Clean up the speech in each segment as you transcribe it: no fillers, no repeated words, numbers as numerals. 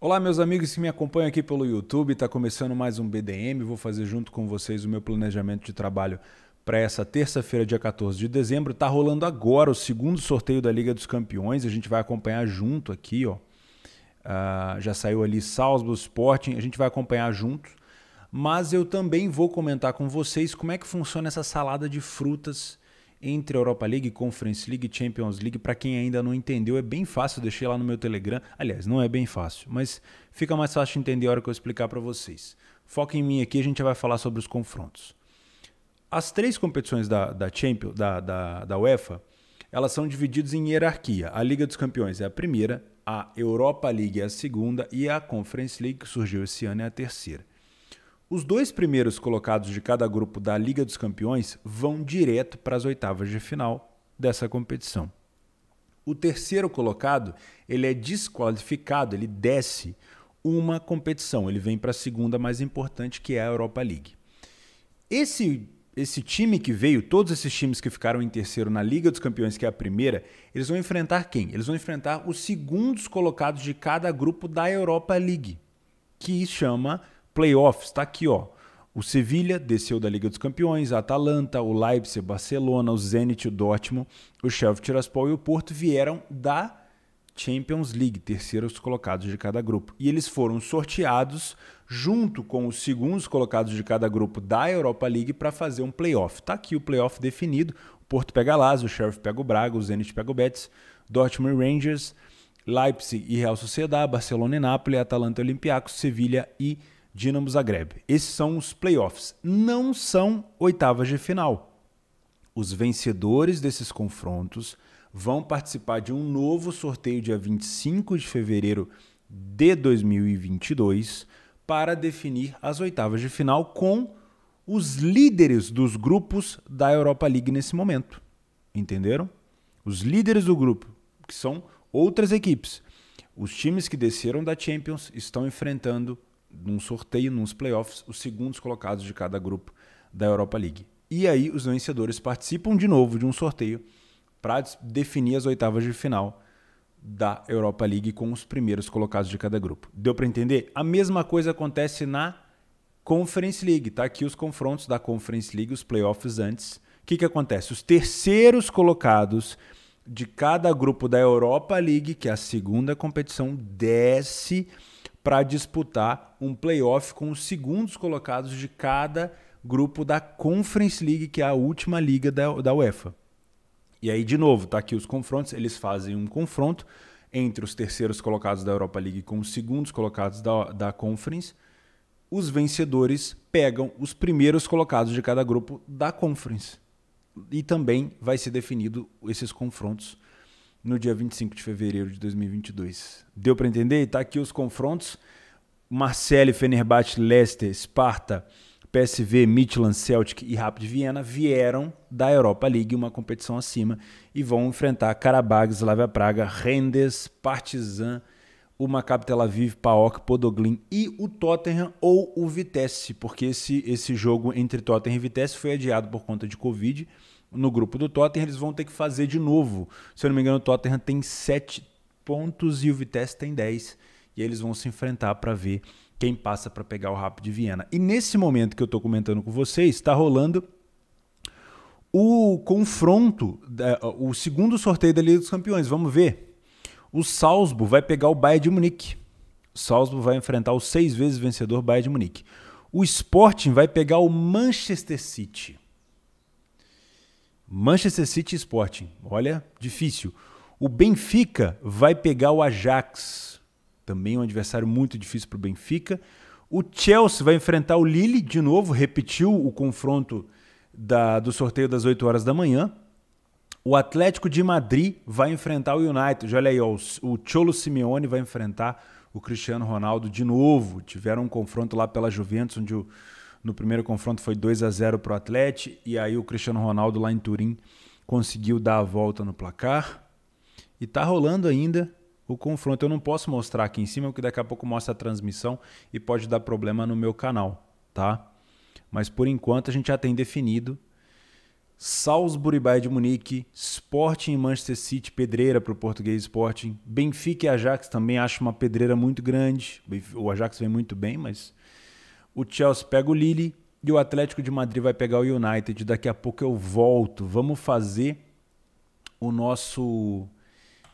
Olá, meus amigos que me acompanham aqui pelo YouTube. Está começando mais um BDM. Vou fazer junto com vocês o meu planejamento de trabalho para essa terça-feira, dia 14 de dezembro. Está rolando agora o segundo sorteio da Liga dos Campeões. A gente vai acompanhar junto aqui, ó. Já saiu ali Salzburg, Sporting. A gente vai acompanhar junto. Mas eu também vou comentar com vocês como é que funciona essa salada de frutas entre Europa League, Conference League e Champions League. Para quem ainda não entendeu, é bem fácil, deixei lá no meu Telegram. Aliás, não é bem fácil, mas fica mais fácil de entender a hora que eu explicar para vocês. Foca em mim aqui, a gente vai falar sobre os confrontos. As três competições da UEFA, elas são divididas em hierarquia. A Liga dos Campeões é a primeira, a Europa League é a segunda e a Conference League, que surgiu esse ano, é a terceira. Os dois primeiros colocados de cada grupo da Liga dos Campeões vão direto para as oitavas de final dessa competição. O terceiro colocado, ele é desqualificado, ele desce uma competição, ele vem para a segunda mais importante, que é a Europa League. Esse time que veio, todos esses times que ficaram em terceiro na Liga dos Campeões, que é a primeira, eles vão enfrentar quem? Eles vão enfrentar os segundos colocados de cada grupo da Europa League, que chama playoffs. Está aqui, ó. O Sevilha desceu da Liga dos Campeões, a Atalanta, o Leipzig, o Barcelona, o Zenit, o Dortmund, o Sheriff Tiraspol e o Porto vieram da Champions League, terceiros colocados de cada grupo. E eles foram sorteados junto com os segundos colocados de cada grupo da Europa League para fazer um playoff. Está aqui o playoff definido. O Porto pega Lazio, o Sheriff pega o Braga, o Zenit pega o Betis, Dortmund e Rangers, Leipzig e Real Sociedad, Barcelona e Napoli, Atalanta e Olympiacos, Sevilha e Dinamo Zagreb. Esses são os playoffs. Não são oitavas de final. Os vencedores desses confrontos vão participar de um novo sorteio dia 25 de fevereiro de 2022 para definir as oitavas de final com os líderes dos grupos da Europa League nesse momento. Entenderam? Os líderes do grupo, que são outras equipes. Os times que desceram da Champions estão enfrentando num sorteio, nos playoffs, os segundos colocados de cada grupo da Europa League. E aí os vencedores participam de novo de um sorteio para definir as oitavas de final da Europa League com os primeiros colocados de cada grupo. Deu para entender? A mesma coisa acontece na Conference League. Tá aqui os confrontos da Conference League, os playoffs antes. O que acontece? Os terceiros colocados de cada grupo da Europa League, que é a segunda competição, desce para disputar um playoff com os segundos colocados de cada grupo da Conference League, que é a última liga da UEFA. E aí, de novo, tá aqui os confrontos. Eles fazem um confronto entre os terceiros colocados da Europa League com os segundos colocados da Conference. Os vencedores pegam os primeiros colocados de cada grupo da Conference. E também vai ser definido esses confrontos no dia 25 de fevereiro de 2022. Deu para entender? Está aqui os confrontos. Marseille, Fenerbahçe, Leicester, Sparta, PSV, Midtjylland, Celtic e Rapid Viena vieram da Europa League, uma competição acima, e vão enfrentar Karabag, Slavia Praga, Renders, Partizan, o Maccabi Tel Aviv, PAOK, Podoglim e o Tottenham ou o Vitesse, porque esse jogo entre Tottenham e Vitesse foi adiado por conta de Covid. No grupo do Tottenham, eles vão ter que fazer de novo. Se eu não me engano, o Tottenham tem 7 pontos e o Vitesse tem 10. E eles vão se enfrentar para ver quem passa para pegar o Rapid Viena. E nesse momento que eu estou comentando com vocês, está rolando o confronto, o segundo sorteio da Liga dos Campeões. Vamos ver. O Salzburg vai pegar o Bayern de Munique. O Salzburg vai enfrentar o 6 vezes vencedor Bayern de Munique. O Sporting vai pegar o Manchester City. Manchester City e Sporting. Olha, difícil. O Benfica vai pegar o Ajax. Também um adversário muito difícil para o Benfica. O Chelsea vai enfrentar o Lille de novo. Repetiu o confronto do sorteio das 8 horas da manhã. O Atlético de Madrid vai enfrentar o United. Olha aí, ó, o Cholo Simeone vai enfrentar o Cristiano Ronaldo de novo. Tiveram um confronto lá pela Juventus, onde no primeiro confronto foi 2-0 para o Atlético, e aí o Cristiano Ronaldo lá em Turim conseguiu dar a volta no placar. E tá rolando ainda o confronto. Eu não posso mostrar aqui em cima, porque daqui a pouco mostra a transmissão e pode dar problema no meu canal, tá? Mas por enquanto a gente já tem definido Salzburg e Bayern de Munique, Sporting e Manchester City, pedreira para o português Sporting. Benfica e Ajax também acho uma pedreira muito grande. O Ajax vem muito bem, mas o Chelsea pega o Lille e o Atlético de Madrid vai pegar o United. Daqui a pouco eu volto. Vamos fazer o nosso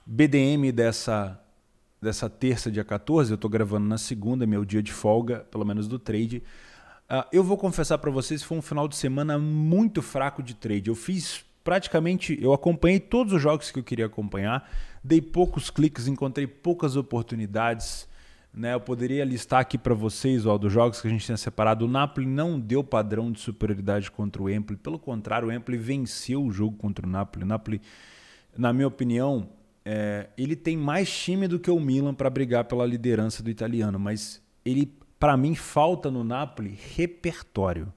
BDM dessa terça, dia 14. Eu estou gravando na segunda, meu dia de folga, pelo menos do trade. Eu vou confessar para vocês que foi um final de semana muito fraco de trade. Eu acompanhei todos os jogos que eu queria acompanhar, dei poucos cliques, encontrei poucas oportunidades. Né? Eu poderia listar aqui para vocês dos jogos que a gente tinha separado. O Napoli não deu padrão de superioridade contra o Empoli. Pelo contrário, o Empoli venceu o jogo contra o Napoli. O Napoli, na minha opinião, ele tem mais time do que o Milan para brigar pela liderança do italiano, mas para mim, falta no Napoli repertório.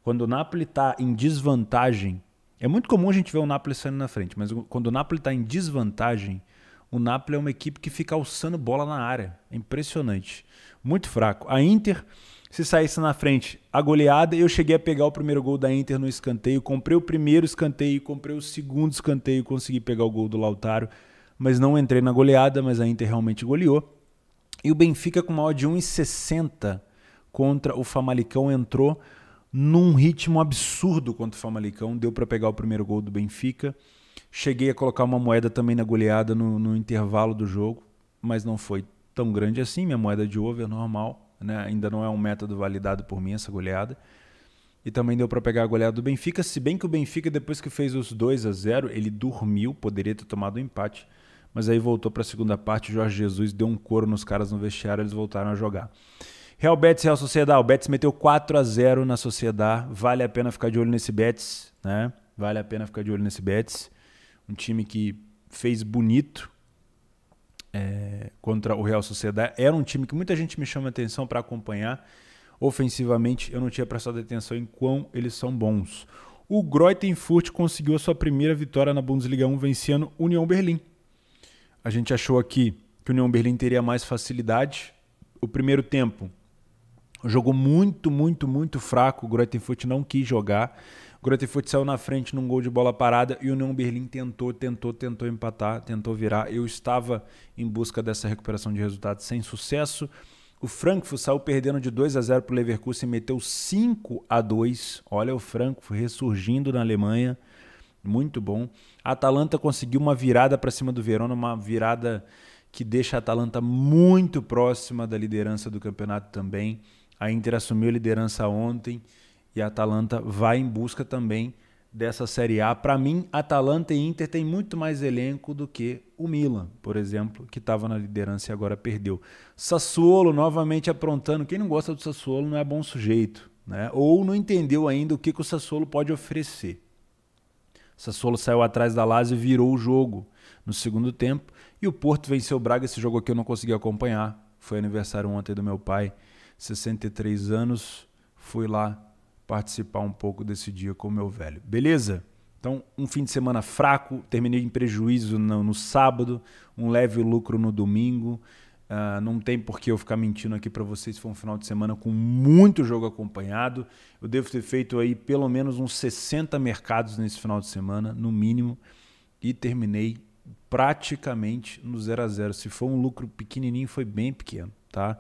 Quando o Napoli está em desvantagem, é muito comum a gente ver o Napoli saindo na frente, mas quando o Napoli está em desvantagem, o Napoli é uma equipe que fica alçando bola na área. É impressionante. Muito fraco. A Inter, se saísse na frente, a goleada, eu cheguei a pegar o primeiro gol da Inter no escanteio, comprei o primeiro escanteio, comprei o segundo escanteio, consegui pegar o gol do Lautaro, mas não entrei na goleada, mas a Inter realmente goleou. E o Benfica com uma odd de 1,60 contra o Famalicão entrou num ritmo absurdo contra o Famalicão. Deu para pegar o primeiro gol do Benfica. Cheguei a colocar uma moeda também na goleada no intervalo do jogo, mas não foi tão grande assim. Minha moeda de over normal, né? Ainda não é um método validado por mim essa goleada. E também deu para pegar a goleada do Benfica, se bem que o Benfica, depois que fez os 2-0, ele dormiu, poderia ter tomado o empate. Mas aí voltou para a segunda parte, o Jorge Jesus deu um couro nos caras no vestiário, eles voltaram a jogar. Real Betis e Real Sociedad, o Betis meteu 4-0 na Sociedad, vale a pena ficar de olho nesse Betis, né? Vale a pena ficar de olho nesse Betis. Um time que fez bonito contra o Real Sociedad. Era um time que muita gente me chama a atenção para acompanhar. Ofensivamente, eu não tinha prestado atenção em quão eles são bons. O Greuther Fürth conseguiu a sua primeira vitória na Bundesliga 1, vencendo União Berlim. A gente achou aqui que o União Berlim teria mais facilidade. O primeiro tempo jogou muito, muito, muito fraco. O Greuther Fürth não quis jogar. O Greuther Fürth saiu na frente num gol de bola parada e o União Berlim tentou empatar, tentou virar. Eu estava em busca dessa recuperação de resultados sem sucesso. O Frankfurt saiu perdendo de 2-0 para o Leverkusen e meteu 5-2. Olha o Frankfurt ressurgindo na Alemanha. Muito bom. A Atalanta conseguiu uma virada para cima do Verona, uma virada que deixa a Atalanta muito próxima da liderança do campeonato também. A Inter assumiu a liderança ontem e a Atalanta vai em busca também dessa Série A. Para mim, Atalanta e Inter têm muito mais elenco do que o Milan, por exemplo, que estava na liderança e agora perdeu. Sassuolo novamente aprontando. Quem não gosta do Sassuolo não é bom sujeito, né? Ou não entendeu ainda o que o Sassuolo pode oferecer. Sassuolo saiu atrás da Lazio e virou o jogo no segundo tempo. E o Porto venceu o Braga. Esse jogo aqui eu não consegui acompanhar. Foi aniversário ontem do meu pai, 63 anos. Fui lá participar um pouco desse dia com o meu velho. Beleza? Então, um fim de semana fraco. Terminei em prejuízo no sábado. Um leve lucro no domingo. Não tem por que eu ficar mentindo aqui para vocês. Foi um final de semana com muito jogo acompanhado. Eu devo ter feito aí pelo menos uns 60 mercados nesse final de semana, no mínimo, e terminei praticamente no 0-0. Se for um lucro pequenininho, foi bem pequeno, tá?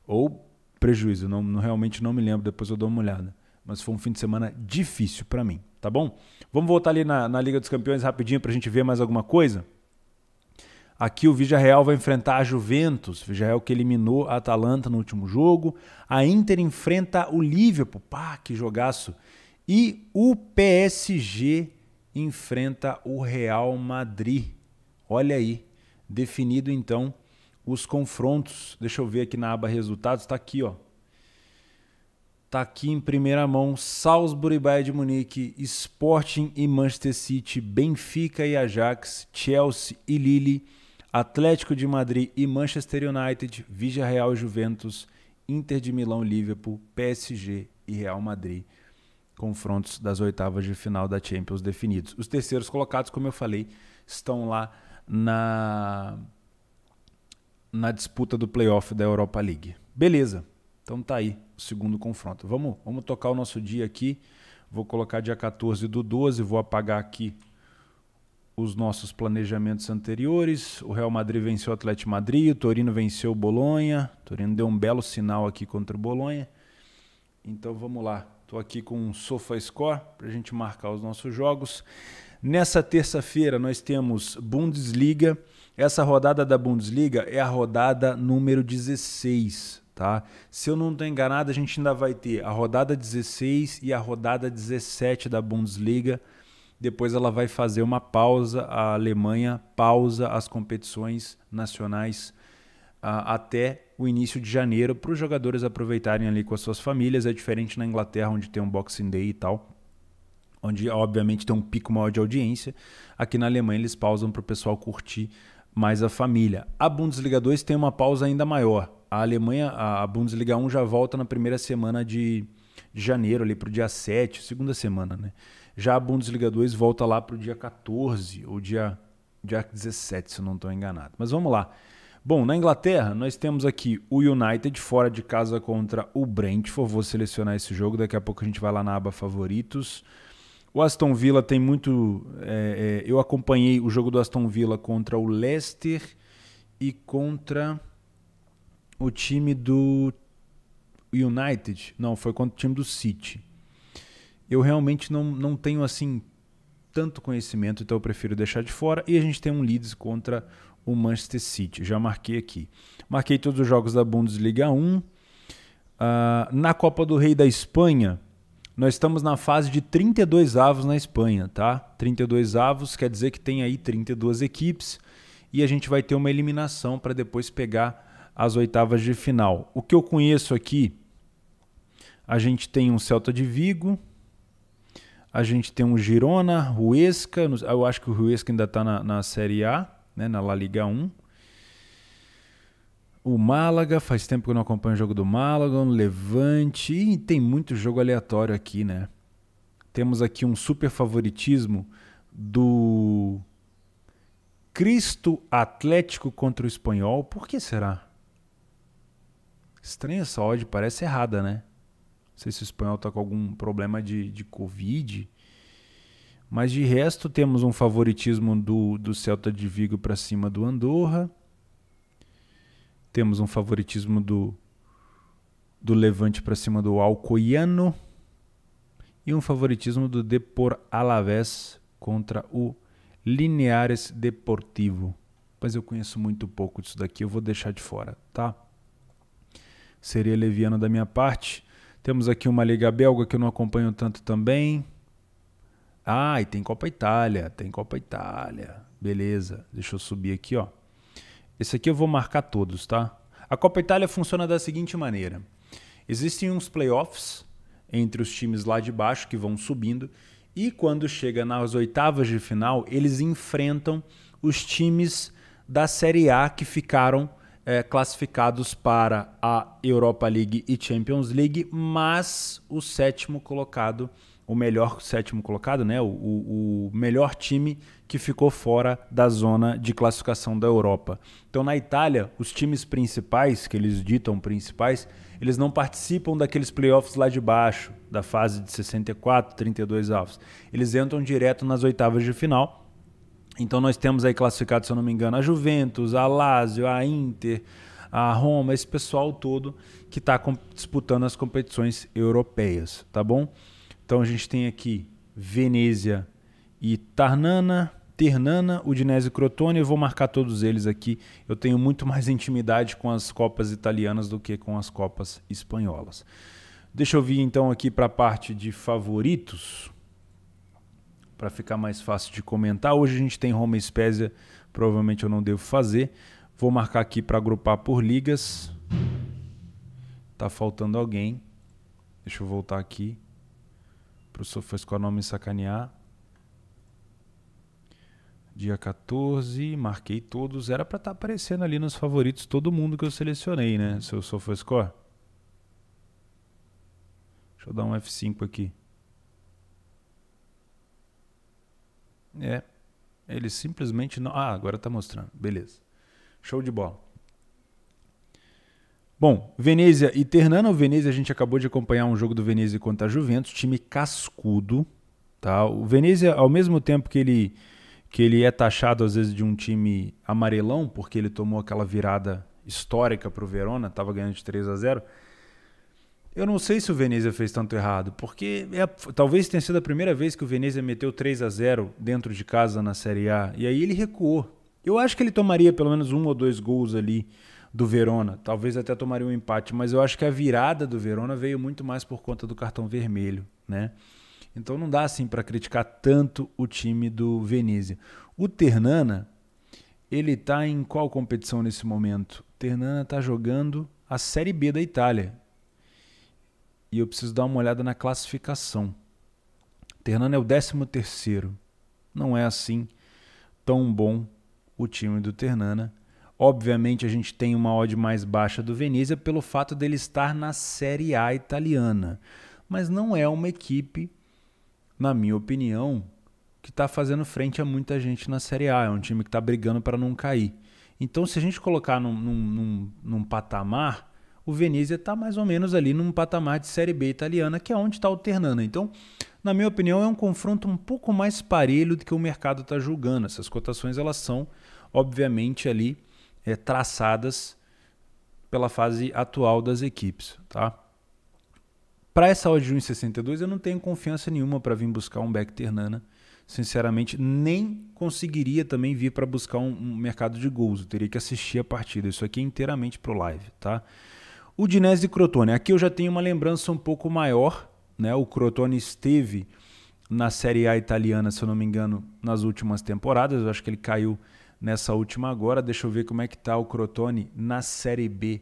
Ou prejuízo, realmente não me lembro, depois eu dou uma olhada. Mas foi um fim de semana difícil para mim, tá bom? Vamos voltar ali na Liga dos Campeões rapidinho para a gente ver mais alguma coisa? Aqui o Villarreal vai enfrentar a Juventus, Villarreal que eliminou a Atalanta no último jogo. A Inter enfrenta o Liverpool, pá, que jogaço. E o PSG enfrenta o Real Madrid. Olha aí, definido então os confrontos. Deixa eu ver aqui na aba resultados, tá aqui, ó. Tá aqui em primeira mão, Salzburg e Bayern de Munique, Sporting e Manchester City, Benfica e Ajax, Chelsea e Lille, Atlético de Madrid e Manchester United, Villarreal e Juventus, Inter de Milão e Liverpool, PSG e Real Madrid. Confrontos das oitavas de final da Champions definidos. Os terceiros colocados, como eu falei, estão lá na disputa do playoff da Europa League. Beleza, então tá aí o segundo confronto. Vamos tocar o nosso dia aqui. Vou colocar dia 14/12, vou apagar aqui os nossos planejamentos anteriores. O Real Madrid venceu o Atlético de Madrid, o Torino venceu o Bolonha. O Torino deu um belo sinal aqui contra o Bolonha. Então vamos lá. Estou aqui com um SofaScore para a gente marcar os nossos jogos. Nessa terça-feira nós temos Bundesliga. Essa rodada da Bundesliga é a rodada número 16. Tá? Se eu não estou enganado, a gente ainda vai ter a rodada 16 e a rodada 17 da Bundesliga. Depois ela vai fazer uma pausa, a Alemanha pausa as competições nacionais até o início de janeiro para os jogadores aproveitarem ali com as suas famílias. É diferente na Inglaterra, onde tem um Boxing Day e tal, onde obviamente tem um pico maior de audiência. Aqui na Alemanha eles pausam para o pessoal curtir mais a família. A Bundesliga 2 tem uma pausa ainda maior. A Alemanha, a Bundesliga 1 já volta na primeira semana de janeiro, ali para o dia 7, segunda semana, né? Já a Bundesliga 2 volta lá para o dia 14 ou dia 17, se eu não estou enganado. Mas vamos lá. Bom, na Inglaterra, nós temos aqui o United fora de casa contra o Brentford. Vou selecionar esse jogo, daqui a pouco a gente vai lá na aba favoritos. O Aston Villa tem muito... eu acompanhei o jogo do Aston Villa contra o Leicester e contra o time do United. Não, foi contra o time do City. Eu realmente não tenho assim tanto conhecimento, então eu prefiro deixar de fora. E a gente tem um Leeds contra o Manchester City. Já marquei aqui. Marquei todos os jogos da Bundesliga 1. Na Copa do Rei da Espanha, nós estamos na fase de 32 avos na Espanha, tá? 32 avos quer dizer que tem aí 32 equipes e a gente vai ter uma eliminação para depois pegar as oitavas de final. O que eu conheço aqui, a gente tem um Celta de Vigo, a gente tem um Girona, Huesca, eu acho que o Huesca ainda está na Série A, né, na La Liga 1. O Málaga, faz tempo que eu não acompanho o jogo do Málaga, o Levante, e tem muito jogo aleatório aqui, né? Temos aqui um super favoritismo do Cristo Atlético contra o Espanhol. Por que será? Estranha essa odd, parece errada, né? Não sei se o Espanhol está com algum problema de Covid. Mas de resto temos um favoritismo do Celta de Vigo para cima do Andorra. Temos um favoritismo do Levante para cima do Alcoyano. E um favoritismo do Depor Alavés contra o Lineares Deportivo. Mas eu conheço muito pouco disso daqui, eu vou deixar de fora, tá? Seria leviano da minha parte. Temos aqui uma Liga Belga que eu não acompanho tanto também. E tem Copa Itália, Beleza, deixa eu subir aqui, ó. Esse aqui eu vou marcar todos, tá? A Copa Itália funciona da seguinte maneira. Existem uns playoffs entre os times lá de baixo que vão subindo e quando chega nas oitavas de final, eles enfrentam os times da Série A que ficaram classificados para a Europa League e Champions League, mas o sétimo colocado, o melhor sétimo colocado, né? O melhor time que ficou fora da zona de classificação da Europa. Então, na Itália, os times principais, que eles ditam principais, eles não participam daqueles playoffs lá de baixo, da fase de 64, 32 avos. Eles entram direto nas oitavas de final. Então, nós temos aí classificados, se eu não me engano, a Juventus, a Lazio, a Inter, a Roma, esse pessoal todo que está disputando as competições europeias, tá bom? Então a gente tem aqui Venezia e Ternana, Udinese e Crotone. Eu vou marcar todos eles aqui. Eu tenho muito mais intimidade com as Copas italianas do que com as Copas espanholas. Deixa eu vir então aqui para a parte de favoritos, para ficar mais fácil de comentar. Hoje a gente tem Roma e Spezia, provavelmente eu não devo fazer. Vou marcar aqui para agrupar por ligas. Tá faltando alguém. Deixa eu voltar aqui para o SofaScore não me sacanear. Dia 14, marquei todos. Era para estar aparecendo ali nos favoritos todo mundo que eu selecionei, né? Seu SofaScore. Deixa eu dar um F5 aqui. Ele simplesmente não... agora está mostrando. Beleza. Show de bola. Bom, Venezia e Ternana. O Venezia, a gente acabou de acompanhar um jogo do Venezia contra a Juventus, time cascudo. Tá? O Venezia, ao mesmo tempo que ele é taxado às vezes de um time amarelão, porque ele tomou aquela virada histórica para o Verona, estava ganhando de 3-0. Eu não sei se o Venezia fez tanto errado, porque talvez tenha sido a primeira vez que o Venezia meteu 3-0 dentro de casa na Série A, e aí ele recuou. Eu acho que ele tomaria pelo menos 1 ou 2 gols ali do Verona, talvez até tomaria um empate, mas eu acho que a virada do Verona veio muito mais por conta do cartão vermelho, né? Então não dá assim para criticar tanto o time do Venezia. O Ternana, ele tá em qual competição nesse momento? O Ternana tá jogando a Série B da Itália. E eu preciso dar uma olhada na classificação. O Ternana é o 13º. Não é assim tão bom o time do Ternana. Obviamente a gente tem uma odd mais baixa do Venezia pelo fato dele estar na Série A italiana. Mas não é uma equipe, na minha opinião, que está fazendo frente a muita gente na Série A. É um time que está brigando para não cair. Então, se a gente colocar num patamar, o Venezia está mais ou menos ali num patamar de Série B italiana, que é onde está o Ternana. Então, na minha opinião, é um confronto um pouco mais parelho do que o mercado está julgando. Essas cotações elas são, obviamente, ali traçadas pela fase atual das equipes. Tá? Para essa odd de 1,62, eu não tenho confiança nenhuma para vir buscar um back Ternana. Sinceramente, nem conseguiria também vir para buscar um mercado de gols. Eu teria que assistir a partida. Isso aqui é inteiramente pro live, tá? Udinese e Crotone. Aqui eu já tenho uma lembrança um pouco maior, né? O Crotone esteve na Série A italiana, se eu não me engano, nas últimas temporadas. Eu acho que ele caiu nessa última agora. Deixa eu ver como é que tá o Crotone na Série B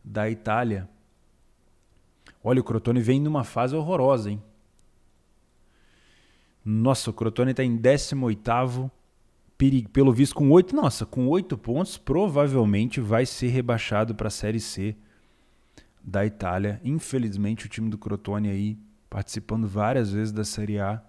da Itália. Olha, o Crotone vem numa fase horrorosa, hein? Nossa, o Crotone está em 18º, pelo visto com 8. Nossa, com 8 pontos, provavelmente vai ser rebaixado para a Série C da Itália. Infelizmente, o time do Crotone aí, participando várias vezes da Série A,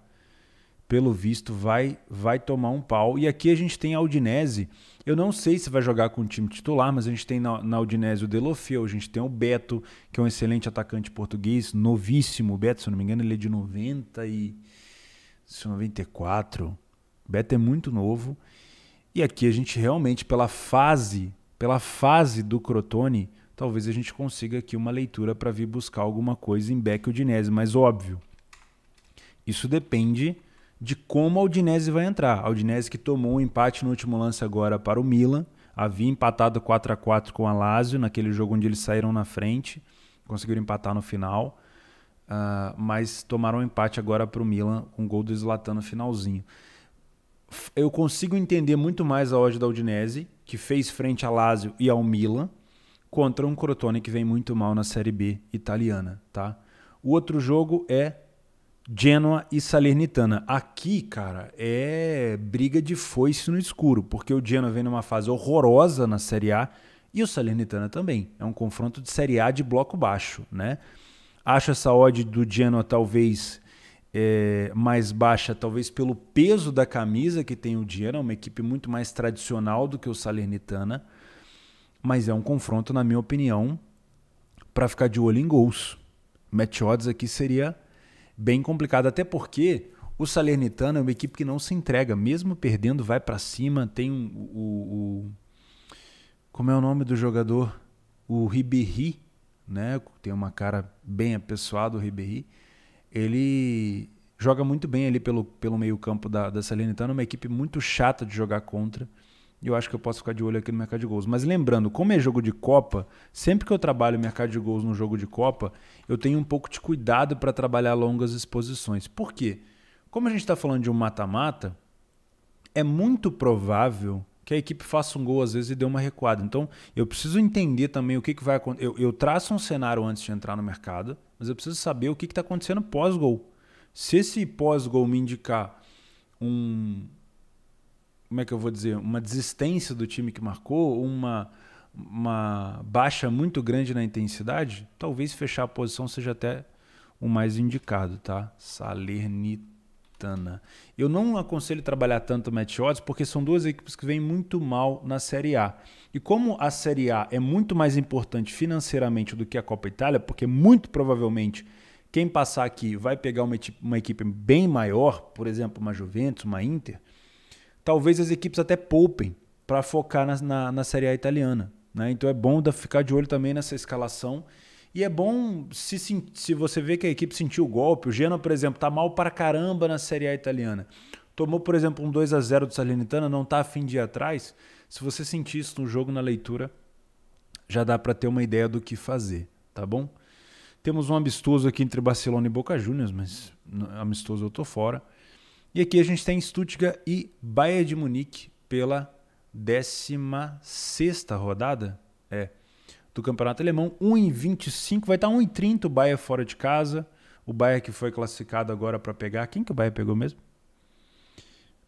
pelo visto vai tomar um pau. E aqui a gente tem a Udinese. Eu não sei se vai jogar com o time titular, mas a gente tem na Udinese o Deulofeu, a gente tem o Beto, que é um excelente atacante português, novíssimo. O Beto, se eu não me engano, ele é de 94. O Beto é muito novo. E aqui a gente realmente, pela fase do Crotone, talvez a gente consiga aqui uma leitura para vir buscar alguma coisa em back Udinese. Mas óbvio, isso depende de como a Udinese vai entrar. A Udinese que tomou um empate no último lance agora para o Milan, havia empatado 4-4 com a Lazio, naquele jogo onde eles saíram na frente, conseguiram empatar no final, mas tomaram um empate agora para o Milan, com um gol do Zlatan no finalzinho. Eu consigo entender muito mais a odd da Udinese, que fez frente a Lazio e ao Milan, contra um Crotone que vem muito mal na Série B italiana. Tá? O outro jogo é Genoa e Salernitana. Aqui, cara, é briga de foice no escuro, porque o Genoa vem numa fase horrorosa na Série A e o Salernitana também. É um confronto de Série A de bloco baixo, né? Acho essa odd do Genoa talvez mais baixa, talvez pelo peso da camisa que tem o Genoa, uma equipe muito mais tradicional do que o Salernitana, mas é um confronto, na minha opinião, para ficar de olho em gols. Match odds aqui seria bem complicado, até porque o Salernitana é uma equipe que não se entrega, mesmo perdendo, vai para cima. Tem como é o nome do jogador? O Ribéry, né? Tem uma cara bem apessoada, o Ribéry. Ele joga muito bem ali pelo meio campo da Salernitana, uma equipe muito chata de jogar contra. E eu acho que eu posso ficar de olho aqui no mercado de gols. Mas lembrando, como é jogo de Copa, sempre que eu trabalho mercado de gols no jogo de Copa, eu tenho um pouco de cuidado para trabalhar longas exposições. Por quê? Como a gente está falando de um mata-mata, é muito provável que a equipe faça um gol às vezes e dê uma recuada. Então, eu preciso entender também o que vai acontecer. Eu traço um cenário antes de entrar no mercado, mas eu preciso saber o que está acontecendo pós-gol. Se esse pós-gol me indicar como é que eu vou dizer, uma desistência do time que marcou, uma baixa muito grande na intensidade, talvez fechar a posição seja até o mais indicado, tá? Salernitana. Salernitana. Eu não aconselho trabalhar tanto match odds porque são duas equipes que vêm muito mal na Série A. E como a Série A é muito mais importante financeiramente do que a Copa Itália, porque muito provavelmente quem passar aqui vai pegar uma equipe bem maior, por exemplo, uma Juventus, uma Inter, talvez as equipes até poupem para focar na Série A italiana, né? Então é bom ficar de olho também nessa escalação. E é bom se você vê que a equipe sentiu o golpe. O Genoa, por exemplo, está mal para caramba na Série A italiana. Tomou, por exemplo, um 2-0 do Salernitana, não está a fim de ir atrás. Se você sentir isso no jogo, na leitura, já dá para ter uma ideia do que fazer, tá bom? Temos um amistoso aqui entre Barcelona e Boca Juniors, mas amistoso eu tô fora. E aqui a gente tem Stuttgart e Bayern de Munique pela 16ª rodada do Campeonato Alemão. 1,25, vai estar 1,30 o Bayern fora de casa. O Bayern que foi classificado agora para pegar. Quem que o Bayern pegou mesmo?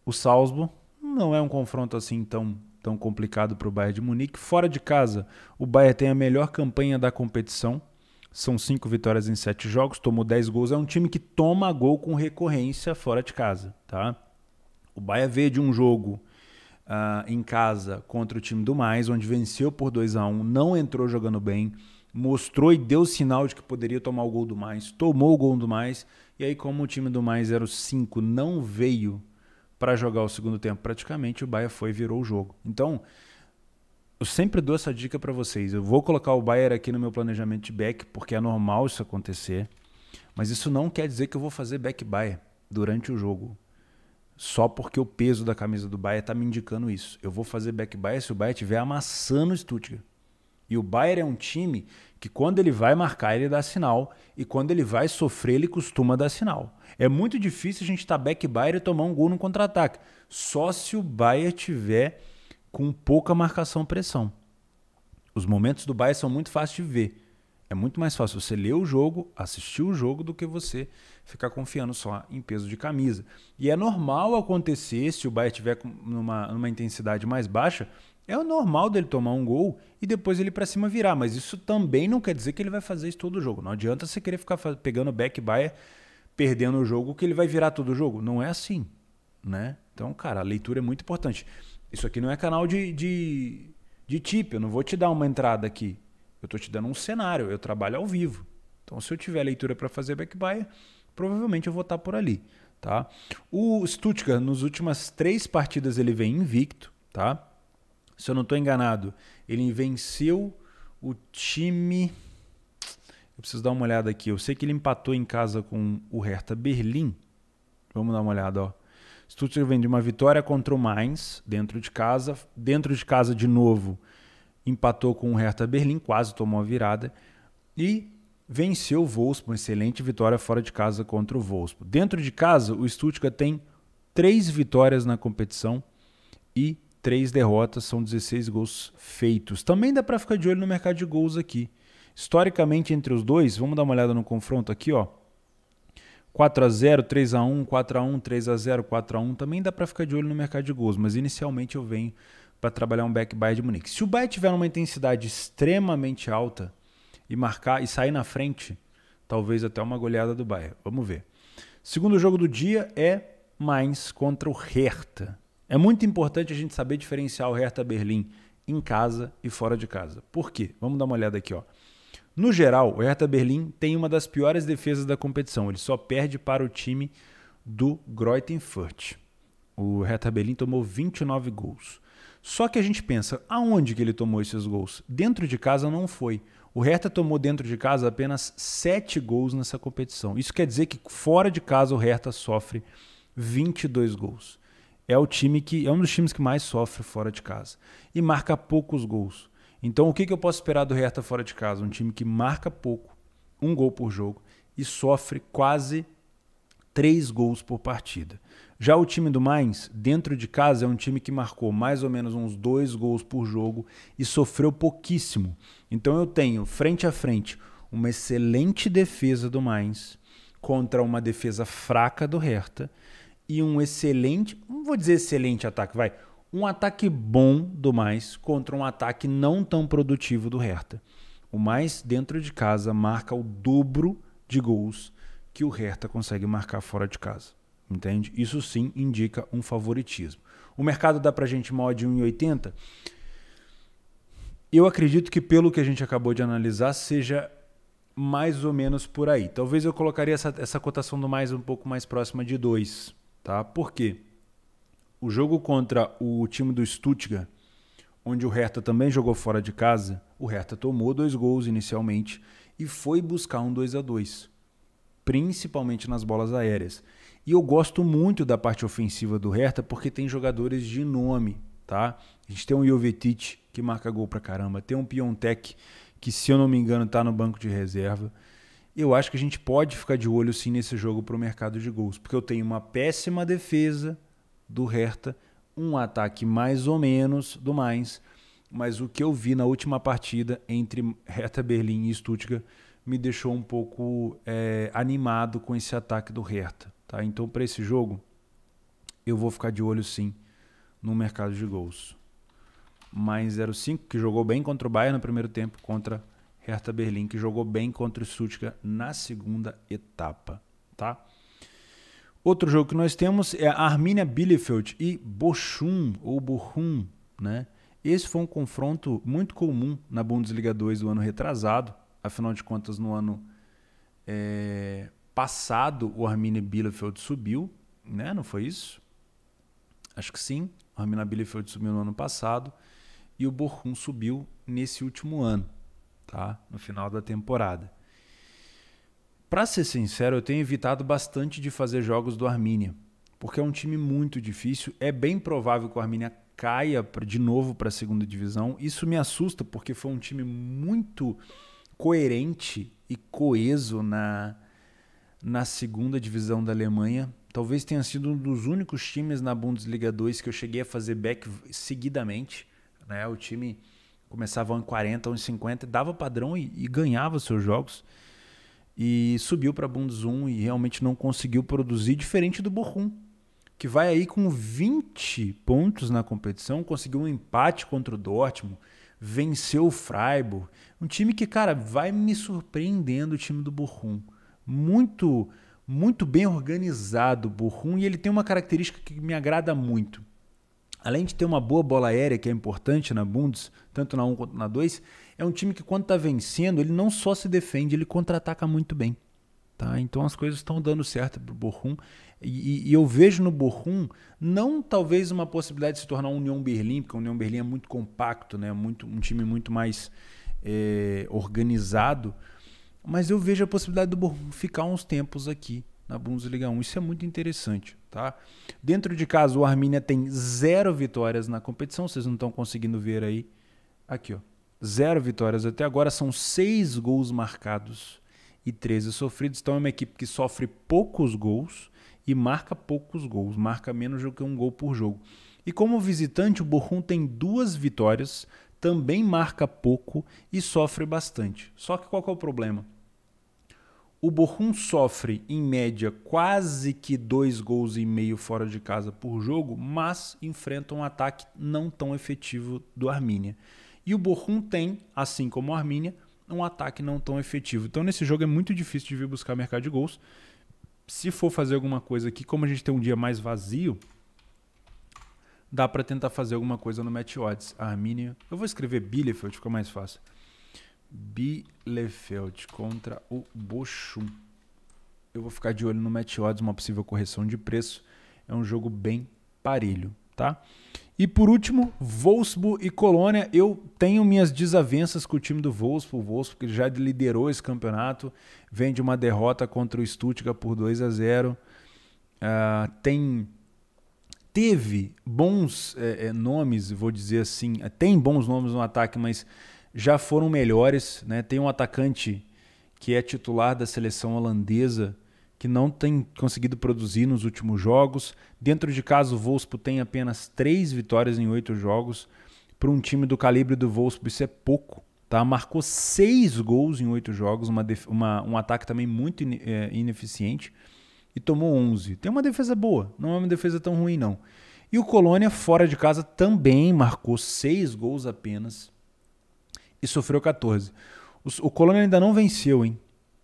O Salzburg. Não é um confronto assim tão complicado para o Bayern de Munique. Fora de casa, o Bayern tem a melhor campanha da competição. São 5 vitórias em 7 jogos, tomou 10 gols. É um time que toma gol com recorrência fora de casa, tá? O Bayern veio de um jogo em casa contra o time do Mais, onde venceu por 2-1, não entrou jogando bem, mostrou e deu sinal de que poderia tomar o gol do Mais, tomou o gol do Mais, e aí como o time do Mais era o 5, não veio para jogar o segundo tempo praticamente, o Bayern foi e virou o jogo. Então, eu sempre dou essa dica para vocês. Eu vou colocar o Bayern aqui no meu planejamento de back, porque é normal isso acontecer. Mas isso não quer dizer que eu vou fazer back Bayern durante o jogo. Só porque o peso da camisa do Bayern está me indicando isso. Eu vou fazer back Bayern se o Bayern estiver amassando o Stuttgart. E o Bayern é um time que quando ele vai marcar, ele dá sinal. E quando ele vai sofrer, ele costuma dar sinal. É muito difícil a gente estar back Bayern e tomar um gol no contra-ataque. Só se o Bayern tiver com pouca marcação-pressão. Os momentos do Bayern são muito fáceis de ver. É muito mais fácil você ler o jogo, assistir o jogo, do que você ficar confiando só em peso de camisa. E é normal acontecer, se o Bayern estiver numa intensidade mais baixa, é o normal dele tomar um gol e depois ele ir para cima virar. Mas isso também não quer dizer que ele vai fazer isso todo o jogo. Não adianta você querer ficar pegando back Bayern, perdendo o jogo, que ele vai virar todo o jogo. Não é assim, né? Então, cara, a leitura é muito importante. Isso aqui não é canal de tip, eu não vou te dar uma entrada aqui. Eu estou te dando um cenário, eu trabalho ao vivo. Então, se eu tiver leitura para fazer back Bayern, provavelmente eu vou estar por ali, tá? O Stuttgart, nas últimas 3 partidas, ele vem invicto, tá? Se eu não estou enganado, ele venceu o time... Eu preciso dar uma olhada aqui. Eu sei que ele empatou em casa com o Hertha Berlim. Vamos dar uma olhada, ó. Stuttgart vem de uma vitória contra o Mainz, dentro de casa. Dentro de casa, de novo, empatou com o Hertha Berlim, quase tomou a virada. E venceu o Wolfsburg, uma excelente vitória fora de casa contra o Wolfsburg. Dentro de casa, o Stuttgart tem 3 vitórias na competição e 3 derrotas, são 16 gols feitos. Também dá para ficar de olho no mercado de gols aqui. Historicamente, entre os dois, vamos dar uma olhada no confronto aqui, ó. 4-0, 3-1, 4-1, 3-0, 4-1. Também dá para ficar de olho no mercado de gols, mas inicialmente eu venho para trabalhar um back Bayern de Munique. Se o Bayern tiver uma intensidade extremamente alta e marcar e sair na frente, talvez até uma goleada do Bayern. Vamos ver. Segundo jogo do dia é Mainz contra o Hertha. É muito importante a gente saber diferenciar o Hertha Berlim em casa e fora de casa. Por quê? Vamos dar uma olhada aqui, ó. No geral, o Hertha Berlim tem uma das piores defesas da competição. Ele só perde para o time do Greuther Fürth. O Hertha Berlim tomou 29 gols. Só que a gente pensa, aonde que ele tomou esses gols? Dentro de casa não foi. O Hertha tomou dentro de casa apenas 7 gols nessa competição. Isso quer dizer que fora de casa o Hertha sofre 22 gols. É um dos times que mais sofre fora de casa. E marca poucos gols. Então, o que eu posso esperar do Hertha fora de casa? Um time que marca pouco, 1 gol por jogo, e sofre quase 3 gols por partida. Já o time do Mainz, dentro de casa, é um time que marcou mais ou menos uns 2 gols por jogo e sofreu pouquíssimo. Então, eu tenho, frente a frente, uma excelente defesa do Mainz contra uma defesa fraca do Hertha e um excelente, não vou dizer excelente ataque, vai... Um ataque bom do Mais contra um ataque não tão produtivo do Hertha. O Mais, dentro de casa, marca o dobro de gols que o Hertha consegue marcar fora de casa. entende? Isso sim indica um favoritismo. O mercado dá pra gente uma odd de 1,80? Eu acredito que pelo que a gente acabou de analisar seja mais ou menos por aí. Talvez eu colocaria essa cotação do mais um pouco mais próxima de 2, tá? Por quê? O jogo contra o time do Stuttgart, onde o Hertha também jogou fora de casa, o Hertha tomou 2 gols inicialmente e foi buscar um 2-2, principalmente nas bolas aéreas. E eu gosto muito da parte ofensiva do Hertha porque tem jogadores de nome, tá? A gente tem um Jovetic que marca gol pra caramba, tem um Piontek que, se eu não me engano, tá no banco de reserva. Eu acho que a gente pode ficar de olho sim nesse jogo pro mercado de gols, porque eu tenho uma péssima defesa do Hertha, um ataque mais ou menos do Mainz, mas o que eu vi na última partida entre Hertha Berlim e Stuttgart me deixou um pouco animado com esse ataque do Hertha. Tá? Então, para esse jogo, eu vou ficar de olho sim no mercado de gols. Mais 0,5, que jogou bem contra o Bayern no primeiro tempo, contra Hertha Berlim, que jogou bem contra o Stuttgart na segunda etapa. Tá? Outro jogo que nós temos é Arminia Bielefeld e Bochum, ou Bochum, né? Esse foi um confronto muito comum na Bundesliga 2 do ano retrasado. Afinal de contas, no ano passado, o Arminia Bielefeld subiu, né? Não foi isso? Acho que sim. O Arminia Bielefeld subiu no ano passado e o Bochum subiu nesse último ano, tá? No final da temporada. Para ser sincero, eu tenho evitado bastante de fazer jogos do Arminia, porque é um time muito difícil. É bem provável que o Arminia caia de novo para a segunda divisão. Isso me assusta, porque foi um time muito coerente e coeso na segunda divisão da Alemanha. Talvez tenha sido um dos únicos times na Bundesliga 2 que eu cheguei a fazer back seguidamente, né? O time começava em 40, em 50, dava padrão e ganhava seus jogos. E subiu para a Bundes 1 e realmente não conseguiu produzir, diferente do Bochum, que vai aí com 20 pontos na competição, conseguiu um empate contra o Dortmund, venceu o Freiburg. Um time que, cara, vai me surpreendendo, o time do Bochum. Muito, muito bem organizado o Bochum, e ele tem uma característica que me agrada muito. Além de ter uma boa bola aérea, que é importante na Bundes, tanto na 1 quanto na 2, é um time que, quando está vencendo, ele não só se defende, ele contra-ataca muito bem. Tá? Então as coisas estão dando certo para o Bochum. E eu vejo no Bochum não talvez uma possibilidade de se tornar um Union Berlin, porque o Union Berlin é muito compacto, né? Um time muito mais organizado, mas eu vejo a possibilidade do Bochum ficar uns tempos aqui na Bundesliga 1. Isso é muito interessante. Tá? Dentro de casa, o Arminia tem 0 vitórias na competição, vocês não estão conseguindo ver aí. Aqui, ó, 0 vitórias até agora, são 6 gols marcados e 13 sofridos. Então é uma equipe que sofre poucos gols e marca poucos gols, marca menos do que um gol por jogo. E como visitante, o Bochum tem 2 vitórias, também marca pouco e sofre bastante. Só que qual que é o problema? O Bochum sofre, em média, quase que 2,5 gols fora de casa por jogo, mas enfrenta um ataque não tão efetivo do Arminia. E o Bochum tem, assim como o Arminia, um ataque não tão efetivo. Então, nesse jogo é muito difícil de vir buscar mercado de gols. Se for fazer alguma coisa aqui, como a gente tem um dia mais vazio, dá para tentar fazer alguma coisa no Match Odds. Arminia, eu vou escrever Bielefeld, fica mais fácil. Bielefeld contra o Bochum. Eu vou ficar de olho no Match Odds, uma possível correção de preço. É um jogo bem parelho, tá? E por último, Wolfsburg e Colônia. Eu tenho minhas desavenças com o time do Wolfsburg. O Wolfsburg já liderou esse campeonato, vem de uma derrota contra o Stuttgart por 2-0. Teve bons nomes, vou dizer assim, tem bons nomes no ataque, mas já foram melhores, né? Tem um atacante que é titular da seleção holandesa que não tem conseguido produzir nos últimos jogos. Dentro de casa, o Wolfsburg tem apenas 3 vitórias em 8 jogos. Para um time do calibre do Wolfsburg, isso é pouco. Tá? Marcou 6 gols em 8 jogos, um ataque também muito ineficiente, e tomou 11. Tem uma defesa boa, não é uma defesa tão ruim, não. E o Colônia, fora de casa, também marcou 6 gols apenas e sofreu 14. O Colônia ainda não venceu, hein?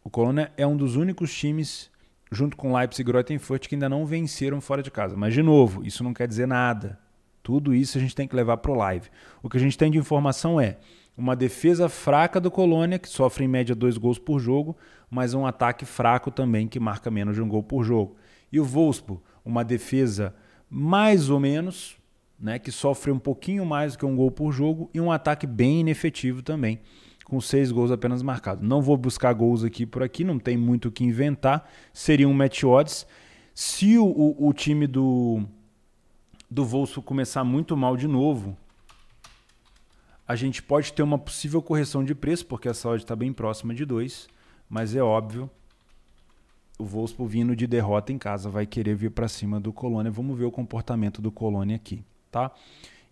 O Colônia é um dos únicos times junto com Leipzig e Greuther Fürth, que ainda não venceram fora de casa. Mas, de novo, isso não quer dizer nada. Tudo isso a gente tem que levar para o live. O que a gente tem de informação é uma defesa fraca do Colônia, que sofre em média 2 gols por jogo, mas um ataque fraco também, que marca menos de 1 gol por jogo. E o Wolfsburg, uma defesa mais ou menos, né, que sofre um pouquinho mais do que 1 gol por jogo, e um ataque bem inefetivo também, com 6 gols apenas marcados. Não vou buscar gols aqui por aqui, não tem muito o que inventar. Seria um match odds. Se o time do Wolfsburg começar muito mal de novo, a gente pode ter uma possível correção de preço, porque essa odd está bem próxima de 2, mas é óbvio, o Wolfsburg vindo de derrota em casa vai querer vir para cima do Colônia. Vamos ver o comportamento do Colônia aqui, tá?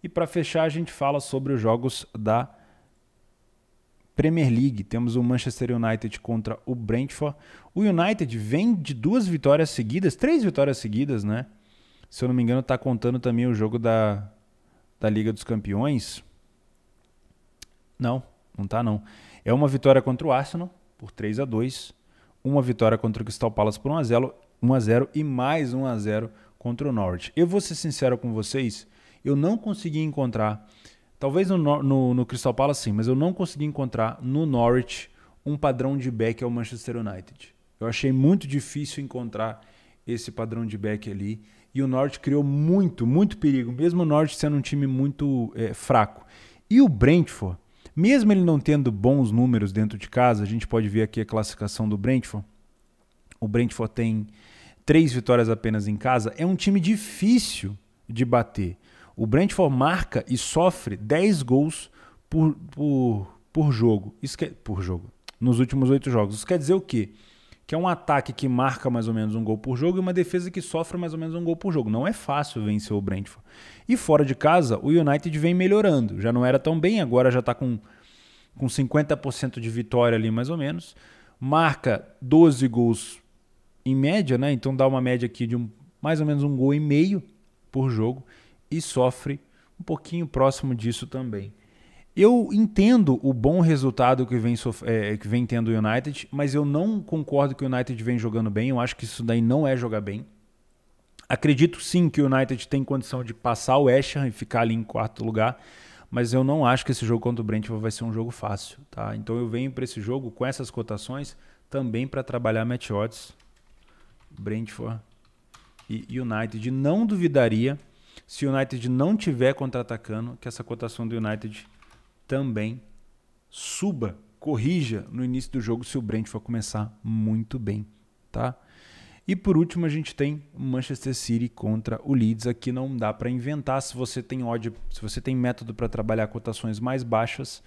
E para fechar, a gente fala sobre os jogos da Premier League. Temos o Manchester United contra o Brentford. O United vem de 2 vitórias seguidas, 3 vitórias seguidas, né? Se eu não me engano, está contando também o jogo da Liga dos Campeões. Não tá não. É uma vitória contra o Arsenal por 3-2, uma vitória contra o Crystal Palace por 1-0 e mais 1-0 contra o Norwich. Eu vou ser sincero com vocês, eu não consegui encontrar, talvez no Crystal Palace sim, mas eu não consegui encontrar no Norwich um padrão de back ao Manchester United. Eu achei muito difícil encontrar esse padrão de back ali. E o Norwich criou muito perigo, mesmo o Norwich sendo um time muito fraco. E o Brentford, mesmo ele não tendo bons números dentro de casa, a gente pode ver aqui a classificação do Brentford. O Brentford tem 3 vitórias apenas em casa. É um time difícil de bater. O Brentford marca e sofre 10 gols por jogo. Nos últimos 8 jogos. Isso quer dizer o quê? Que é um ataque que marca mais ou menos 1 gol por jogo e uma defesa que sofre mais ou menos 1 gol por jogo. Não é fácil vencer o Brentford. E fora de casa, o United vem melhorando. Já não era tão bem, agora já está com 50% de vitória ali mais ou menos. Marca 12 gols em média, né? Então dá uma média aqui de mais ou menos 1,5 gol por jogo e sofre um pouquinho próximo disso também. Eu entendo o bom resultado que vem tendo o United, mas eu não concordo que o United vem jogando bem. Eu acho que isso daí não é jogar bem. Acredito sim que o United tem condição de passar o West Ham e ficar ali em 4º lugar, mas eu não acho que esse jogo contra o Brentford vai ser um jogo fácil, tá? Então eu venho para esse jogo com essas cotações também para trabalhar match odds, Brentford e United. Não duvidaria, se o United não tiver contra-atacando, que essa cotação do United também suba, corrija no início do jogo se o Brentford começar muito bem, tá? E por último a gente tem o Manchester City contra o Leeds. Aqui não dá para inventar. Se você tem método para trabalhar cotações mais baixas,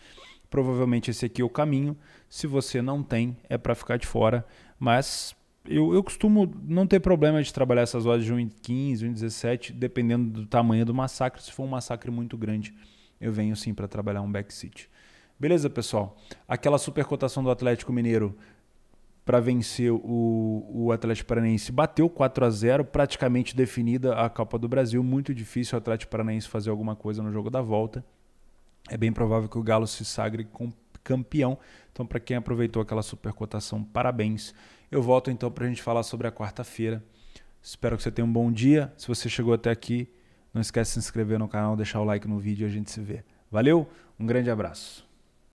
provavelmente esse aqui é o caminho. Se você não tem, é para ficar de fora. Mas eu costumo não ter problema de trabalhar essas odds de 1,15, 1,17, dependendo do tamanho do massacre. Se for um massacre muito grande, eu venho sim para trabalhar um backseat. Beleza, pessoal? Aquela super cotação do Atlético Mineiro para vencer o Atlético Paranaense bateu 4-0, praticamente definida a Copa do Brasil. Muito difícil o Atlético Paranaense fazer alguma coisa no jogo da volta. É bem provável que o Galo se sagre campeão. Então, para quem aproveitou aquela super cotação, parabéns. Eu volto então para a gente falar sobre a quarta-feira. Espero que você tenha um bom dia. Se você chegou até aqui, não esquece de se inscrever no canal, deixar o like no vídeo e a gente se vê. Valeu, um grande abraço.